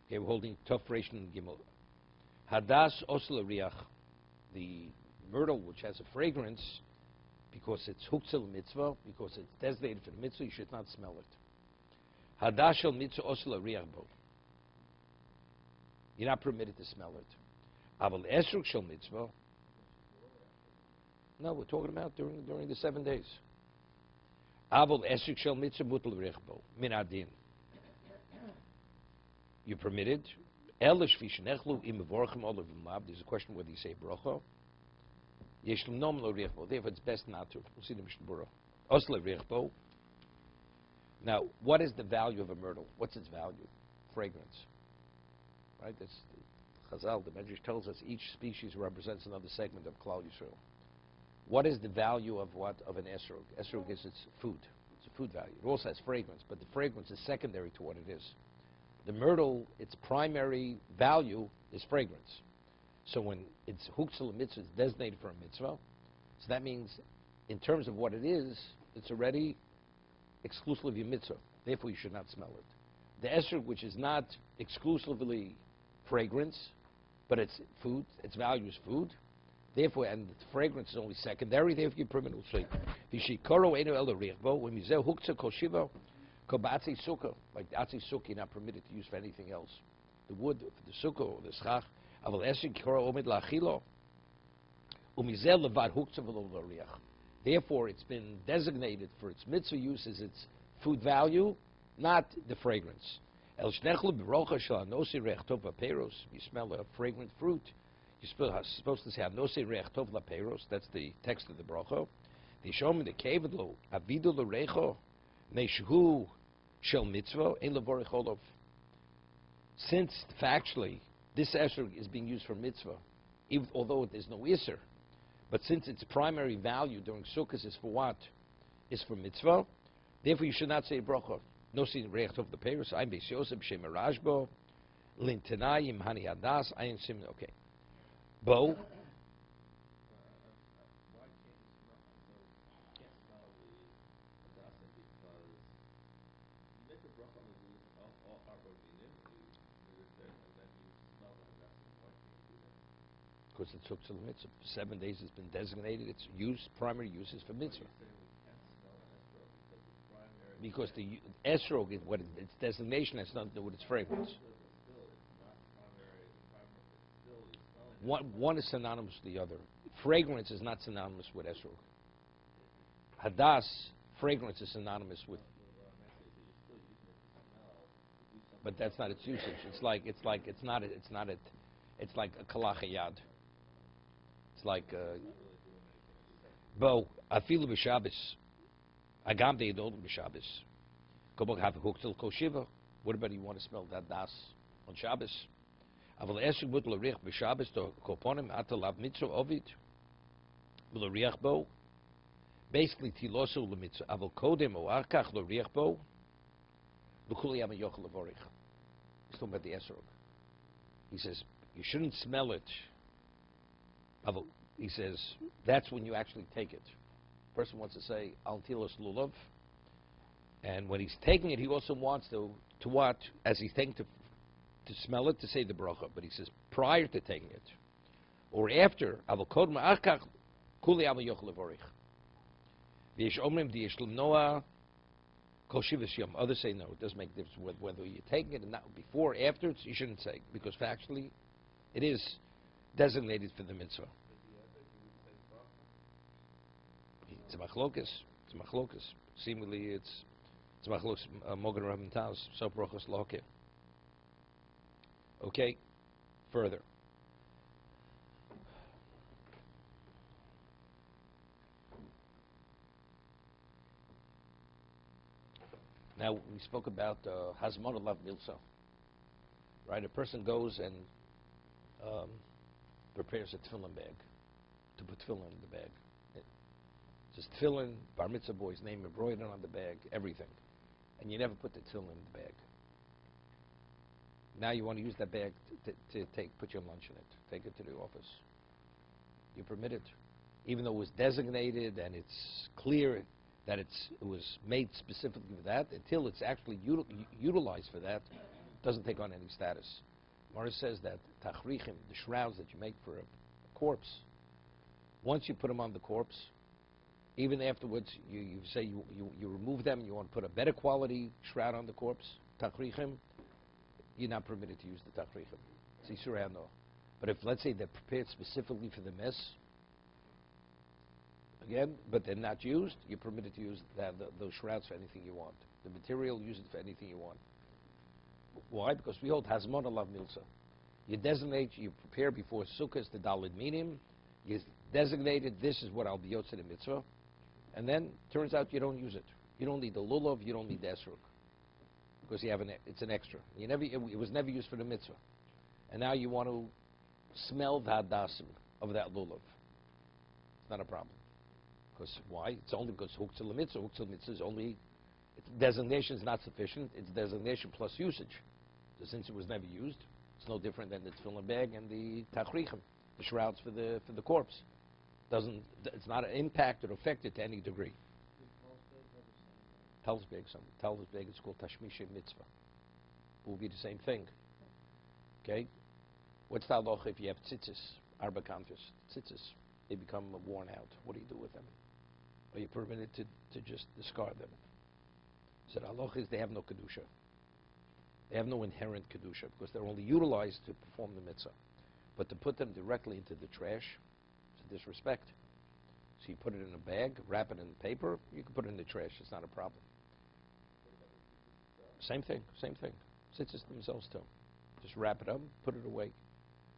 Okay, we're holding Tov Reish and Gimel. Hadas osel riach, the myrtle which has a fragrance, because it's huktzil mitzvah, because it's designated for the mitzvah, you should not smell it. Hadas shel mitzvah osel riach bo. You're not permitted to smell it. Aval esrog shel mitzvah. No, we're talking about during the 7 days. Aval esrog shel mitzvah mutal riach bo min adin. You're permitted. There's a question whether you say bracha. Therefore, it's best not to. We'll see the Mishna Berura. Now, what is the value of a myrtle? What's its value? Fragrance. Right? That's Chazal. The Medrash tells us each species represents another segment of Klal Yisrael. What is the value of what? Of an esrog? Esrog is its food. It's a food value. It also has fragrance, but the fragrance is secondary to what it is. The myrtle, its primary value is fragrance. So when it's huktzil mitzvah, it's designated for a mitzvah. So that means, in terms of what it is, it's already exclusive of your mitzvah. Therefore, you should not smell it. The esrog, which is not exclusively fragrance, but it's food, its value is food. Therefore, and the fragrance is only secondary. Therefore, you're permitted to say, "V'shikoro einu el riachbo." When you say huktzil kol shiva, Kobatzi sukkah, like the atzi sukkah, you're not permitted to use for anything else. The wood for the sukkah or the schach, aval esrik kora omid lachilo, umizel levad huktzah v'lo l'riach. Therefore, it's been designated for its mitzvah use as its food value, not the fragrance. El shnechlu b'rocha shel anosi reach tov v'peros. You smell a fragrant fruit. You're supposed to say anosi reach tov v'peros. That's the text of the bracha. The shom in the cave lo avidu l'recho. Meishu shel mitzvah ein levorich olav. Since factually this esrog is being used for mitzvah, even although there's no iser, but since its primary value during sukkahs is for what? Is for mitzvah. Therefore, you should not say bracha. No sin reich of the peiros. I'm beis Yosef shem rashbo lintanayim hani hadas. I am sim. Okay. Bo. Because it's huktzil mitzvah. 7 days has been designated. Its primary use is for mitzvah. Because the esrog, its designation has nothing to do with its fragrance. One is synonymous with the other. Fragrance is not synonymous with esrog. Hadas, fragrance is synonymous with. But that's not its usage. It's like a kalachayad. It's like bo afilu b'Shabbos agam deidol b'Shabbos. Kobok have huktzil kol shiva. What about you want to smell that das on Shabbos? Aval esrog but l'riach b'Shabbos to koponim atalav mitzvah ovid l'riach bo. Basically tilosu l'mitzvah aval kodem o arkach l'riach bo l'kuli yama yochel l'vorich. He's talking about the esrog. He says you shouldn't smell it. He says that's when you actually take it. Person wants to say al tilos lulav, and when he's taking it, he also wants to what? As he's taking to smell it, to say the bracha. But he says prior to taking it, or after. Others say no, it doesn't make a difference whether you're taking it or not. Before, after, you shouldn't say, because factually, it is designated for the mitzvah. It's a machlokas. Seemingly, it's machlokas mogen rabim taus so brochos loke. Okay, further. Now, we spoke about Hazmon Lav Milsa. Right? A person goes and prepares a tefillin bag to put tefillin in the bag. Just tefillin, bar mitzvah boy's name embroidered on the bag, everything. And you never put the tefillin in the bag. Now you want to use that bag to put your lunch in it, take it to the office. You're permitted. Even though it was designated and it's clear that it was made specifically for that, until it's actually utilized for that, Doesn't take on any status. Mara says that tachrichim, the shrouds that you make for a corpse, once you put them on the corpse, even afterwards, you say you remove them, you want to put a better quality shroud on the corpse, tachrichim, you're not permitted to use the tachrichim. It's Isur no. But if, let's say, they're prepared specifically for the mess, again, but they're not used, you're permitted to use those shrouds for anything you want. The material, use it for anything you want. Why? Because we hold Hazmon Alav Milsa. You designate, you prepare before Sukkot the Dalid Minim, you designated this is what I'll be Yotzei the Mitzvah, and then turns out you don't use it. You don't need the lulav, you don't need the esrog, because you have it's an extra. It was never used for the mitzvah. And now you want to smell the hadassim of that lulav. It's not a problem. Because why? It's only because huktzah l'mitzvah. Huktzah l'mitzvah is only, its designation is not sufficient. It's designation plus usage. So since it was never used, it's no different than the tefillin bag and the tachrichim, the shrouds for the corpse. It's not impacted or affected to any degree. Talus bag, it's called tashmisha mitzvah. It will be the same thing. Okay? What's the halacha if you have tzitzis, arba kantos, tzitzis? They become worn out. What do you do with them? Are you permitted to just discard them? So the halacha is they have no kedusha. They have no inherent kedusha because they're only utilized to perform the mitzvah. But to put them directly into the trash, it's a disrespect. So you put it in a bag, wrap it in paper, you can put it in the trash. It's not a problem. Same thing. Tzitzis themselves too. Just wrap it up, put it away.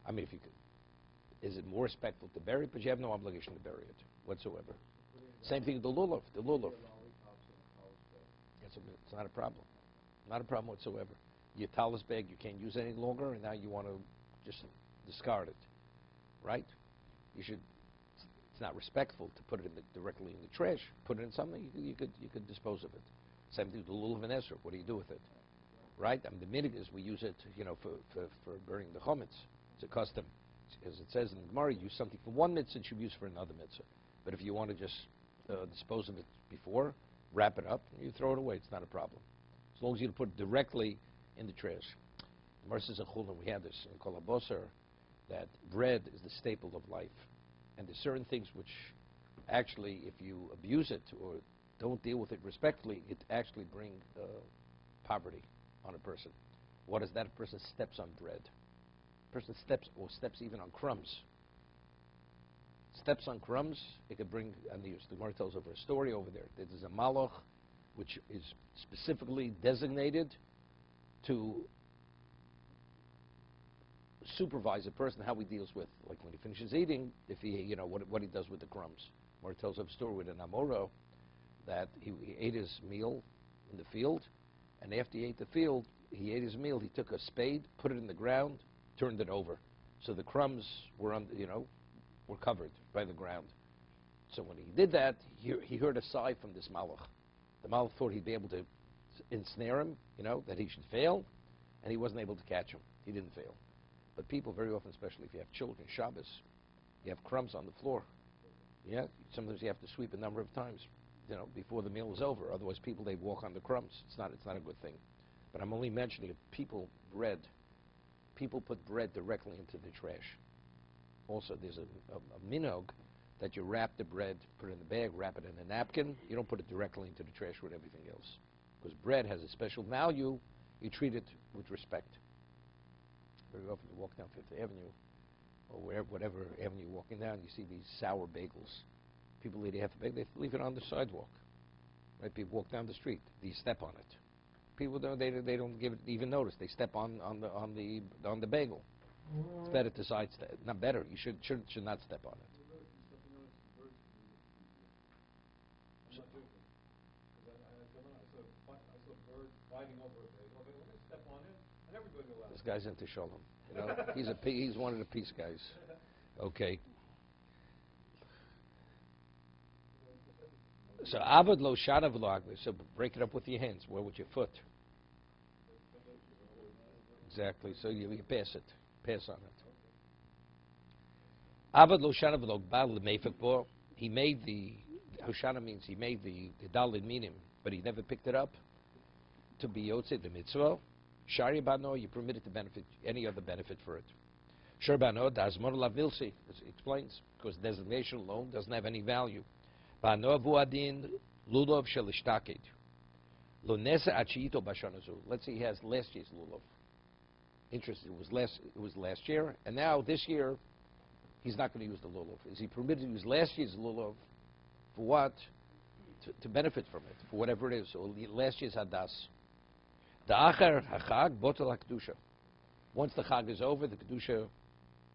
I mean, if you could. Is it more respectful to bury it? But you have no obligation to bury it whatsoever. Same thing with the lulav. It's not a problem. Not a problem whatsoever. Your talus bag, you can't use it any longer, and now you want to just discard it. Right? You should. It's not respectful to put it directly in the trash. Put it in something, you could dispose of it. Same thing with the lulav and esrog. What do you do with it? Right? I mean, the minig is we use it, for burning the chometz. It's a custom. As it says in the Gemara, you use something for one mitzvah, it should be used for another mitzvah. But if you want to just dispose of it before, wrap it up, you throw it away. It's not a problem. As long as you put it directly in the trash. The Gemara says in Chulin, we had this in Kol HaBosar, that bread is the staple of life. And there's certain things which actually, if you abuse it or don't deal with it respectfully, it actually brings poverty on a person. What is that? A person steps on bread. A person steps even on crumbs. Steps on crumbs, it could bring, and the Gemara tells over a story over there. There's a malach which is specifically designated to supervise a person how he deals with, like when he finishes eating, if he, what he does with the crumbs. Gemara tells of a story with an Amora that he ate his meal in the field, and after he ate he ate his meal, he took a spade, put it in the ground, turned it over. So the crumbs were were covered by the ground. So when he did that, he heard a sigh from this malach. The malach thought he'd be able to ensnare him, that he should fail, and he wasn't able to catch him. He didn't fail. But people very often, especially if you have children, Shabbos, you have crumbs on the floor. Yeah, sometimes you have to sweep a number of times, before the meal is over. Otherwise, they walk on the crumbs. It's not a good thing. But I'm only mentioning if people put bread directly into the trash. Also, there's a minog that you wrap the bread, put it in the bag, wrap it in a napkin. You don't put it directly into the trash with everything else. Because bread has a special value. You treat it with respect. Very often you walk down Fifth Avenue, or whatever avenue you're walking down, you see these sour bagels. People eat half a bagel, they leave it on the sidewalk. Right? People walk down the street. Do you step on it? People don't. They don't give it even notice. They step on the bagel. It's better to sidestep. Not better. You should not step on it. I'm not joking. Because I saw a bird fighting over a bagel. Let me step on it, and everybody will laugh. This guy's into shalom. He's one of the peace guys. Okay. So avad lo shadav lo agbe. So break it up with your hands. Or with your foot. Exactly. So you pass it. Pass on it. Avad lo shadav lo bal lemeifek bo. He made the Hoshana means he made the dalid minim, but he never picked it up to be yotzei the mitzvah. Shari bano, you're permitted to benefit any other benefit for it. Shari bano, das mor la vilsi, explains, because designation alone doesn't have any value. Bano vuadin lulav shelishtakid. Lunesa achito bashanazu. Let's say he has last year's lulav. Interesting, it was last year, and now this year, he's not going to use the lulav. Is he permitted to use last year's lulav for what? To benefit from it, for whatever it is. So last year's hadas. The achar hachag botel hakdusha. Once the chag is over, the kedusha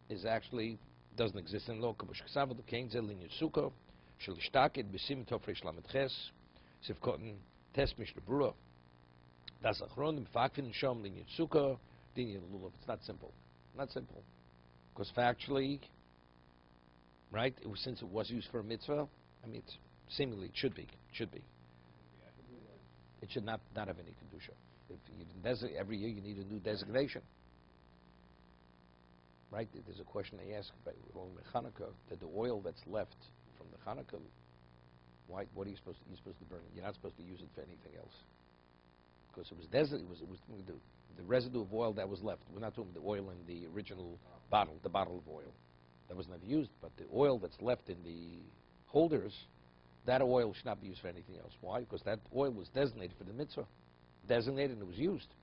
is actually doesn't exist in law. Kabush ksav the kain zel in Sukkah shel ishtaked besim tofresh lamet ches sivkoten tes Mishna Berura. Das achronim fakvin shom in Sukkah din lulav. It's not simple. Not simple. Because factually, right? Since it was used for a mitzvah, I mean, seemingly it should be. It should not have any kedusha. If you designate every year, you need a new designation, right? There's a question they ask about Hanukkah that the oil that's left from the Hanukkah, what are you supposed to? You're supposed to burn it. You're not supposed to use it for anything else, because it was the residue of oil that was left. We're not talking the oil in the original bottle, the bottle of oil that was never used, but the oil that's left in the holders, that oil should not be used for anything else. Why? Because that oil was designated for the mitzvah. Designated and it was used.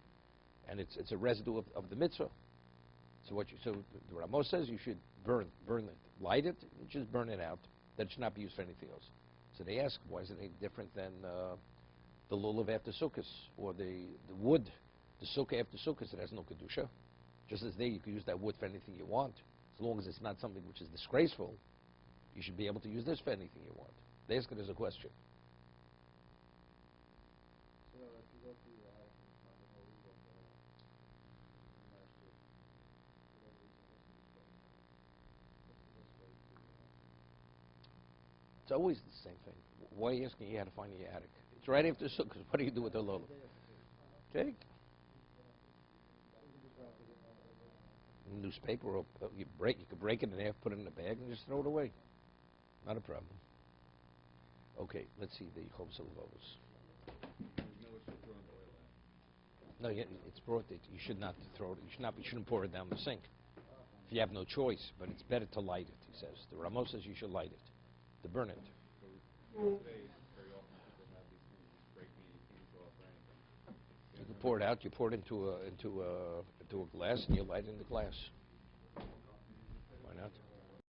And it's a residue of the mitzvah. So the Ramos says you should burn it, light it, and just burn it out. That it should not be used for anything else. So they ask, why is it any different than the lulav after Sukkot, or the wood, the sukkah after Sukkot, it has no kedusha. Just as there, you can use that wood for anything you want, as long as it's not something which is disgraceful. You should be able to use this for anything you want. They ask it as a question. So if you go through the attic and you find an old lulav there, last year, for whatever reason, what's the best way to It's always the same thing. Why are you asking you how to find your attic? It's right after Sukkot. What do you do with the lulav? Okay. Newspaper, or you could break it in half, put it in a bag, and just throw it away. Not a problem. Okay, let's see the Chom Silvos. No, it's brought. You should not throw it. You shouldn't pour it down the sink. If you have no choice, but it's better to light it. He says. The Ramos says you should light it, to burn it. today, very often people have these things, these breaking and you can't go up or anything. You can pour it out. You pour it into a glass, and you light it in the glass.